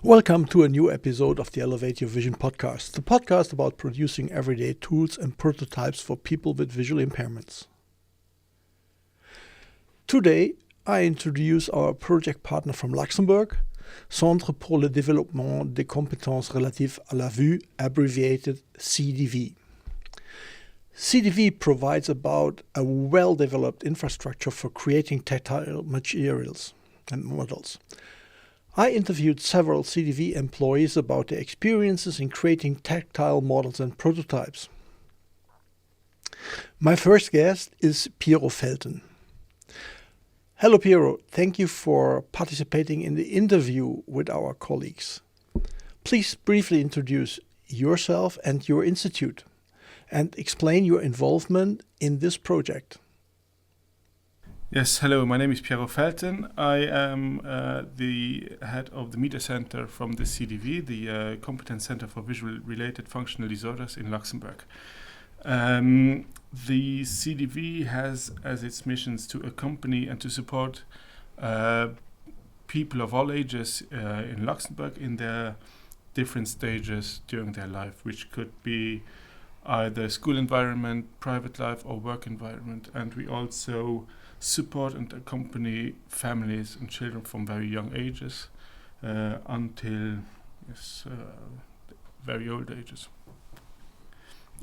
Welcome to a new episode of the Elevate Your Vision podcast, the podcast about producing everyday tools and prototypes for people with visual impairments. Today, I introduce our project partner from Luxembourg, Centre pour le Développement des compétences relatives à la vue, abbreviated CDV. CDV provides about a well-developed infrastructure for creating tactile materials and models. I interviewed several CDV employees about their experiences in creating tactile models and prototypes. My first guest is Pierrot Felten. Hello Pierrot, thank you for participating in the interview with our colleagues. Please briefly introduce yourself and your institute and explain your involvement in this project. Yes, hello, my name is Pierrot Felten. I am the head of the Media Center from the CDV, the Competence Center for Visual-Related Functional Disorders in Luxembourg. The CDV has as its missions to accompany and to support people of all ages in Luxembourg in their different stages during their life, which could be either school environment, private life, or work environment. And we also support and accompany families and children from very young ages until very old ages.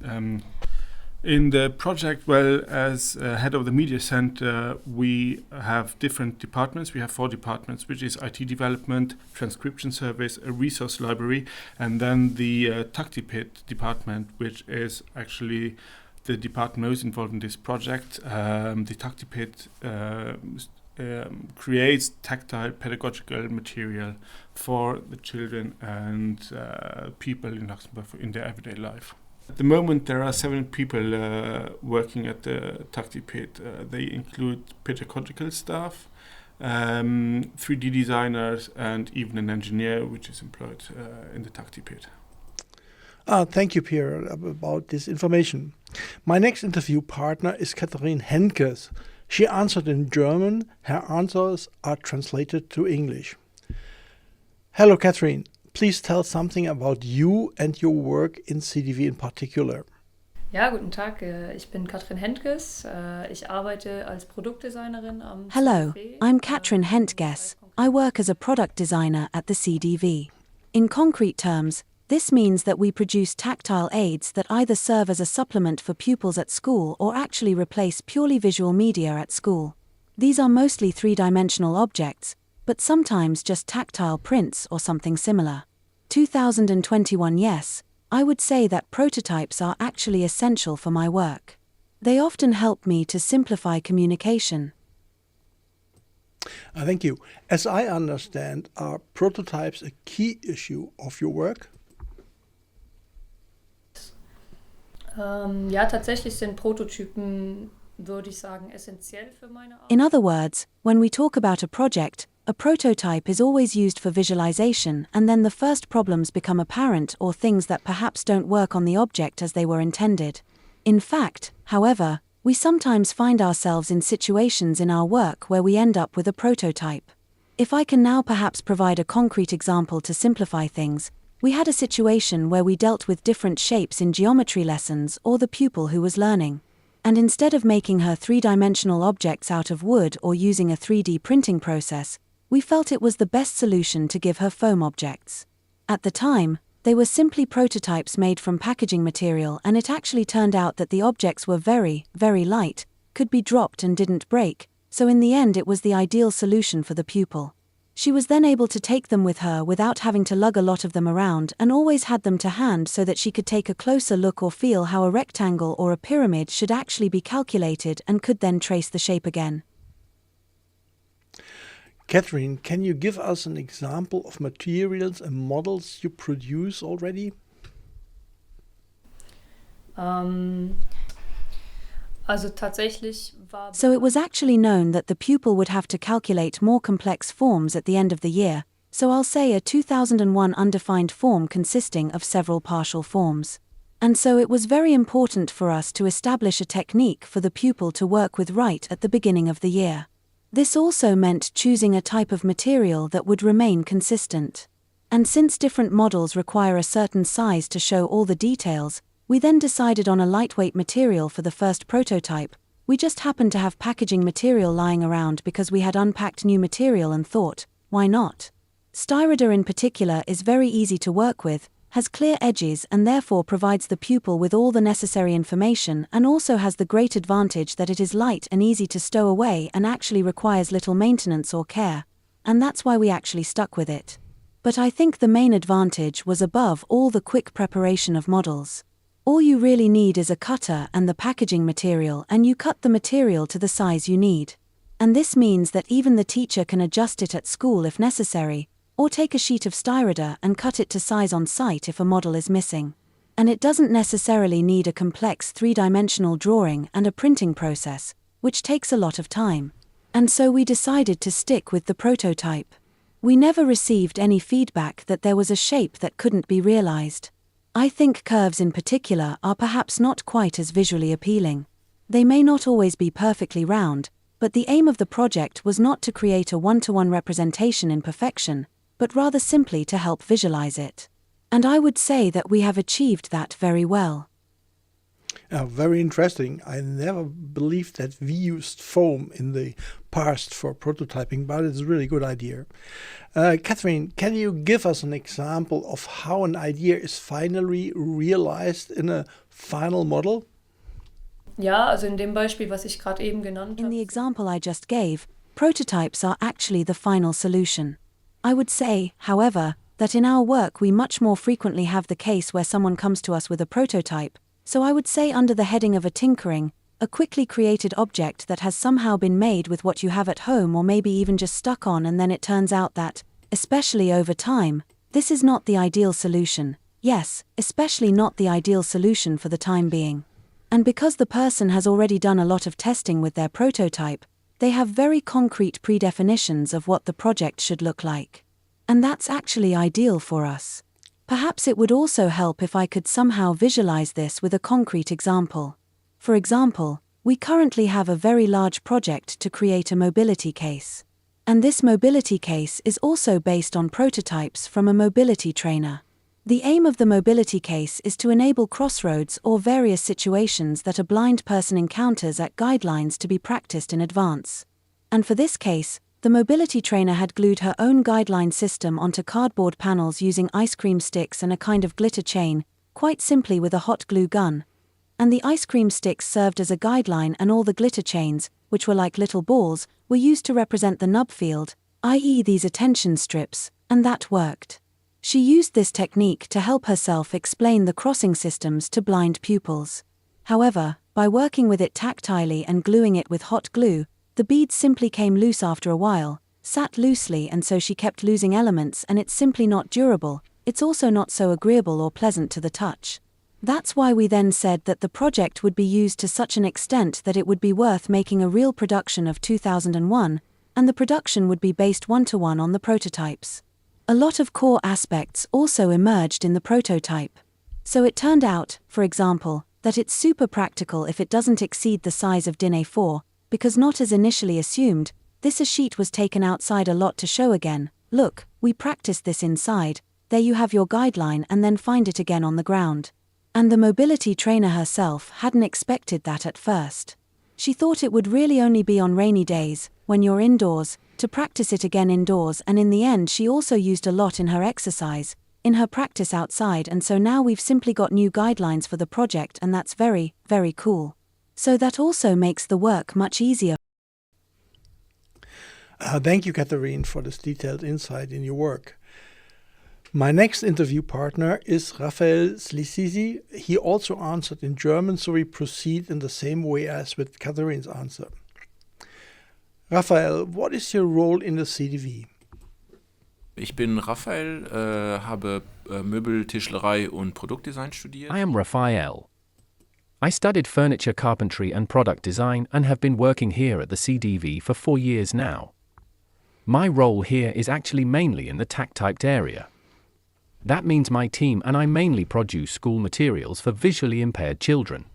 In the project, as head of the Media Center, we have different departments. We have 4 departments, which is IT development, transcription service, a resource library, and then the tactile department, which is actually the department most involved in this project. The tactile creates tactile pedagogical material for the children and people in Luxembourg in their everyday life. At the moment, there are 7 people working at the tactile pit. They include pedagogical staff, 3D designers, and even an engineer, which is employed in the tactile pit. Thank you, Pierre, about this information. My next interview partner is Haentges. She answered in German. Her answers are translated to English. Hello, Catherine. Please tell something about you and your work in CDV in particular. Ja, guten Tag. Ich bin Katrin Haentges. Ich arbeite als Produktdesignerin am Hello, CDV. I'm Katrin Haentges. I work as a product designer at the CDV. In concrete terms, this means that we produce tactile aids that either serve as a supplement for pupils at school or actually replace purely visual media at school. These are mostly 3-dimensional objects, but sometimes just tactile prints or something similar. 2021, yes, I would say that prototypes are actually essential for my work. They often help me to simplify communication. Thank you. As I understand, are prototypes a key issue of your work? Ja, tatsächlich sind Prototypen, würde ich sagen, essentiell für meine Arbeit. In other words, when we talk about a project, a prototype is always used for visualization, and then the first problems become apparent or things that perhaps don't work on the object as they were intended. In fact, however, we sometimes find ourselves in situations in our work where we end up with a prototype. If I can now perhaps provide a concrete example to simplify things, we had a situation where we dealt with different shapes in geometry lessons or the pupil who was learning. And instead of making her 3-dimensional objects out of wood or using a 3D printing process, we felt it was the best solution to give her foam objects. At the time, they were simply prototypes made from packaging material, and it actually turned out that the objects were very, very light, could be dropped and didn't break, so in the end it was the ideal solution for the pupil. She was then able to take them with her without having to lug a lot of them around, and always had them to hand so that she could take a closer look or feel how a rectangle or a pyramid should actually be calculated and could then trace the shape again. Catherine, can you give us an example of materials and models you produce already? Also tatsächlich war... So it was actually known that the pupil would have to calculate more complex forms at the end of the year, so I'll say a 2001 undefined form consisting of several partial forms. And so it was very important for us to establish a technique for the pupil to work with right at the beginning of the year. This also meant choosing a type of material that would remain consistent. And since different models require a certain size to show all the details, we then decided on a lightweight material for the first prototype. We just happened to have packaging material lying around because we had unpacked new material and thought, why not? Styrada in particular is very easy to work with, has clear edges and therefore provides the pupil with all the necessary information, and also has the great advantage that it is light and easy to stow away and actually requires little maintenance or care. And that's why we actually stuck with it. But I think the main advantage was above all the quick preparation of models. All you really need is a cutter and the packaging material, and you cut the material to the size you need. And this means that even the teacher can adjust it at school if necessary, or take a sheet of styrada and cut it to size on site if a model is missing. And it doesn't necessarily need a complex three-dimensional drawing and a printing process, which takes a lot of time. And so we decided to stick with the prototype. We never received any feedback that there was a shape that couldn't be realized. I think curves in particular are perhaps not quite as visually appealing. They may not always be perfectly round, but the aim of the project was not to create a one-to-one representation in perfection, but rather simply to help visualize it. And I would say that we have achieved that very well. Very interesting. I never believed that we used foam in the past for prototyping, but it's a really good idea. Catherine, can you give us an example of how an idea is finally realized in a final model? Ja, also in dem Beispiel, was ich gerade eben genannt In the habe. example I just gave, prototypes are actually the final solution. I would say, however, that in our work we much more frequently have the case where someone comes to us with a prototype, so I would say under the heading of a tinkering, a quickly created object that has somehow been made with what you have at home or maybe even just stuck on, and then it turns out that, especially over time, this is not the ideal solution. Yes, especially not the ideal solution for the time being. And because the person has already done a lot of testing with their prototype, they have very concrete predefinitions of what the project should look like. And that's actually ideal for us. Perhaps it would also help if I could somehow visualize this with a concrete example. For example, we currently have a very large project to create a mobility case. And this mobility case is also based on prototypes from a mobility trainer. The aim of the mobility case is to enable crossroads or various situations that a blind person encounters at guidelines to be practiced in advance. And for this case, the mobility trainer had glued her own guideline system onto cardboard panels using ice cream sticks and a kind of glitter chain, quite simply with a hot glue gun. And the ice cream sticks served as a guideline, and all the glitter chains, which were like little balls, were used to represent the nub field, i.e. these attention strips, and that worked. She used this technique to help herself explain the crossing systems to blind pupils. However, by working with it tactilely and gluing it with hot glue, the beads simply came loose after a while, sat loosely, and so she kept losing elements, and it's simply not durable. It's also not so agreeable or pleasant to the touch. That's why we then said that the project would be used to such an extent that it would be worth making a real production of 2001, and the production would be based one-to-one on the prototypes. A lot of core aspects also emerged in the prototype. So it turned out, for example, that it's super practical if it doesn't exceed the size of DIN A4, because not as initially assumed, this sheet was taken outside a lot to show again, look, we practiced this inside, there you have your guideline, and then find it again on the ground. And the mobility trainer herself hadn't expected that at first. She thought it would really only be on rainy days, when you're indoors, to practice it again indoors, and in the end she also used a lot in her exercise, in her practice outside, and so now we've simply got new guidelines for the project, and that's very, very cool. So that also makes the work much easier. Thank you, Catherine, for this detailed insight in your work. My next interview partner is Raphael Sclisizzi. He also answered in German, so we proceed in the same way as with Catherine's answer. Raphael, what is your role in the CDV? Ich bin Raphael, habe Möbeltischlerei und Produktdesign studiert. I am Raphael. I studied furniture carpentry and product design and have been working here at the CDV for 4 years now. My role here is actually mainly in the tactile area. That means my team and I mainly produce school materials for visually impaired children.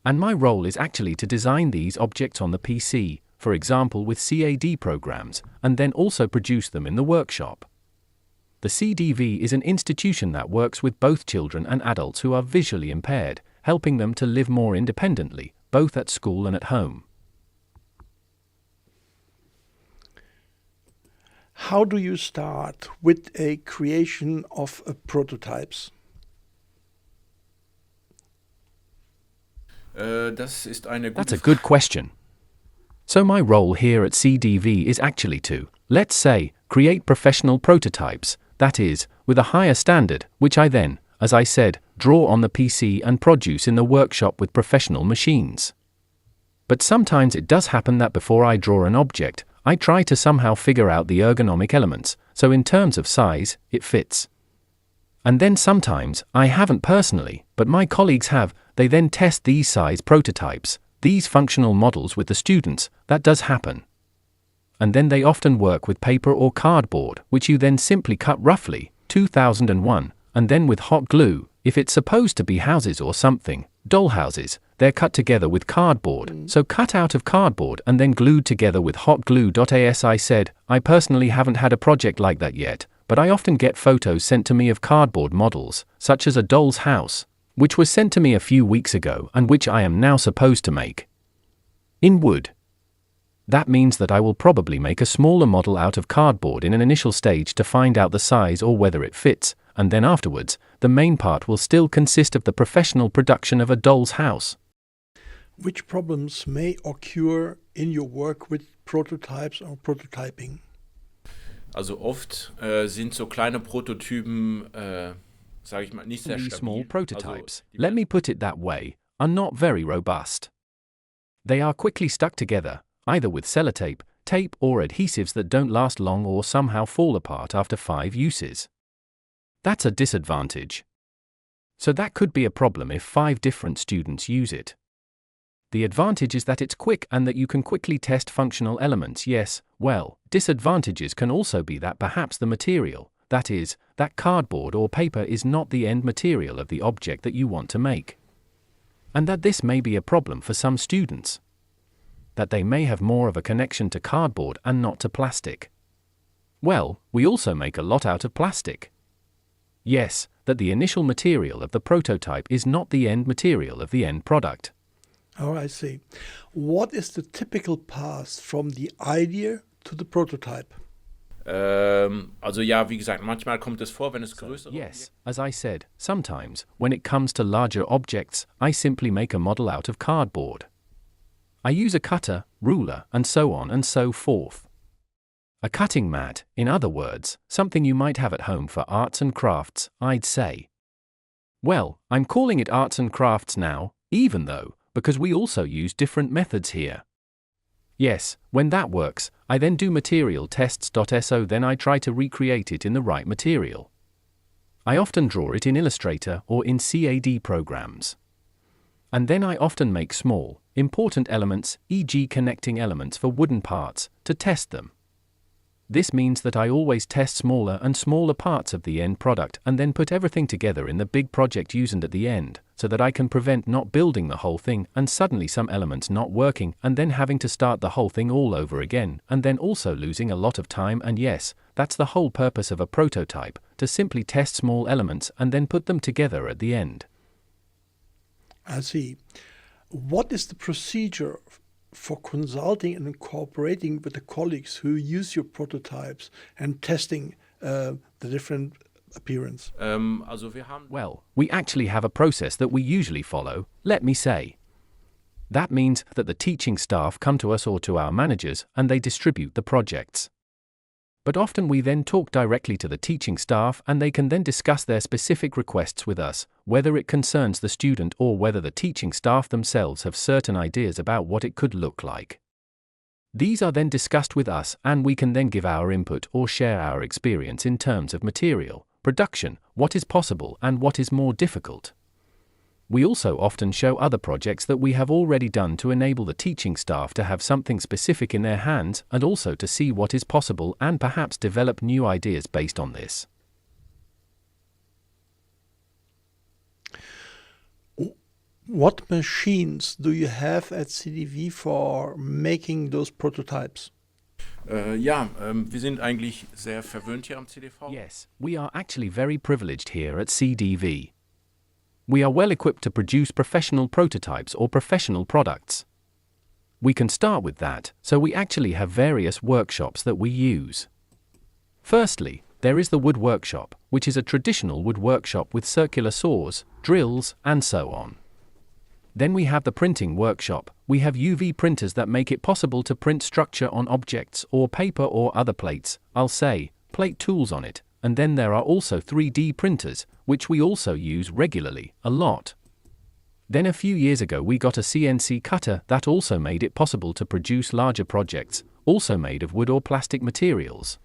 And my role is actually to design these objects on the PC, for example with CAD programs, and then also produce them in the workshop. the CDV is an institution that works with both children and adults who are visually impaired, helping them to live more independently, both at school and at home. How do you start with a creation of prototypes? That's a good question. So my role here at CDV is actually to, let's say, create professional prototypes, that is, with a higher standard, which I then, as I said, draw on the PC and produce in the workshop with professional machines. But sometimes it does happen that before I draw an object, I try to somehow figure out the ergonomic elements, so in terms of size, it fits. And then sometimes, I haven't personally, but my colleagues have, they then test these size prototypes, these functional models with the students, that does happen. And then they often work with paper or cardboard, which you then simply cut roughly, 2001, and then with hot glue, if it's supposed to be houses or something, doll houses, they're cut together with cardboard, so cut out of cardboard and then glued together with hot glue. As I said, I personally haven't had a project like that yet, but I often get photos sent to me of cardboard models, such as a doll's house, which was sent to me a few weeks ago and which I am now supposed to make in wood. That means that I will probably make a smaller model out of cardboard in an initial stage to find out the size or whether it fits, and then afterwards, the main part will still consist of the professional production of a doll's house. Which problems may occur in your work with prototypes or prototyping? Also oft sind so kleine Prototypen, sage ich mal, nicht sehr These stabil. small prototypes, Also, let me put it that way, are not very robust. They are quickly stuck together, either with sellotape, tape or adhesives that don't last long or somehow fall apart after 5 uses. That's a disadvantage. So that could be a problem if 5 different students use it. The advantage is that it's quick and that you can quickly test functional elements. Yes, well, disadvantages can also be that perhaps the material, that is, that cardboard or paper is not the end material of the object that you want to make. And that this may be a problem for some students. That they may have more of a connection to cardboard and not to plastic. Well, we also make a lot out of plastic. Yes, that the initial material of the prototype is not the end material of the end product. Oh, I see. What is the typical path from the idea to the prototype? Also ja, wie gesagt, manchmal kommt es vor, wenn es größere Yes, as I said, sometimes, when it comes to larger objects, I simply make a model out of cardboard. I use a cutter, ruler, and so on and so forth. A cutting mat, in other words, something you might have at home for arts and crafts, I'd say. Well, I'm calling it arts and crafts now, even though, because we also use different methods here. Yes, when that works, I then do material tests. So then I try to recreate it in the right material. I often draw it in Illustrator or in CAD programs. And then I often make small, important elements, e.g. connecting elements for wooden parts, to test them. This means that I always test smaller and smaller parts of the end product and then put everything together in the big project used at the end, so that I can prevent not building the whole thing and suddenly some elements not working and then having to start the whole thing all over again and then also losing a lot of time. And yes, that's the whole purpose of a prototype, to simply test small elements and then put them together at the end. I see. What is the procedure for consulting and cooperating with the colleagues who use your prototypes and testing the different appearance? Well, we actually have a process that we usually follow, let me say. That means that the teaching staff come to us or to our managers and they distribute the projects. But often we then talk directly to the teaching staff and they can then discuss their specific requests with us, whether it concerns the student or whether the teaching staff themselves have certain ideas about what it could look like. These are then discussed with us and we can then give our input or share our experience in terms of material, production, what is possible and what is more difficult. We also often show other projects that we have already done to enable the teaching staff to have something specific in their hands and also to see what is possible and perhaps develop new ideas based on this. What machines do you have at CDV for making those prototypes? Wir sind eigentlich sehr verwöhnt hier am CDV. Yes, we are actually very privileged here at CDV. We are well equipped to produce professional prototypes or professional products. We can start with that, so we actually have various workshops that we use. Firstly, there is the wood workshop, which is a traditional wood workshop with circular saws, drills, and so on. Then we have the printing workshop. We have UV printers that make it possible to print structure on objects or paper or other plates, I'll say, plate tools on it, and then there are also 3D printers, which we also use regularly, a lot. Then a few years ago we got a CNC cutter that also made it possible to produce larger projects, also made of wood or plastic materials.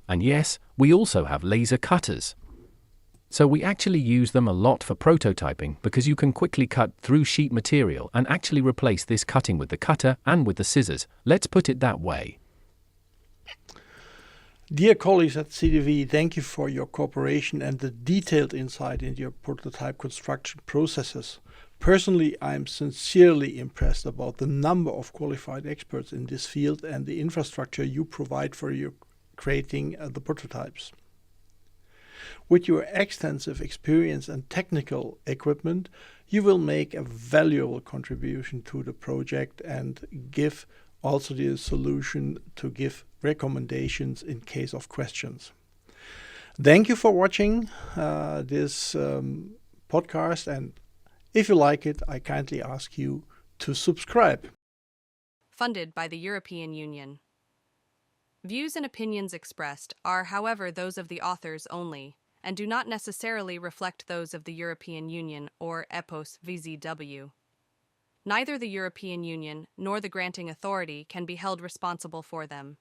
And yes, we also have laser cutters. So we actually use them a lot for prototyping because you can quickly cut through sheet material and actually replace this cutting with the cutter and with the scissors, let's put it that way. Dear colleagues at CDV, thank you for your cooperation and the detailed insight into your prototype construction processes. Personally, I am sincerely impressed about the number of qualified experts in this field and the infrastructure you provide for your creating the prototypes. With your extensive experience and technical equipment, you will make a valuable contribution to the project and give also the solution to give recommendations in case of questions. Thank you for watching this podcast, and if you like it, I kindly ask you to subscribe. Funded by the European Union. Views and opinions expressed are, however, those of the authors only, and do not necessarily reflect those of the European Union or EPOS VZW. Neither the European Union nor the granting authority can be held responsible for them.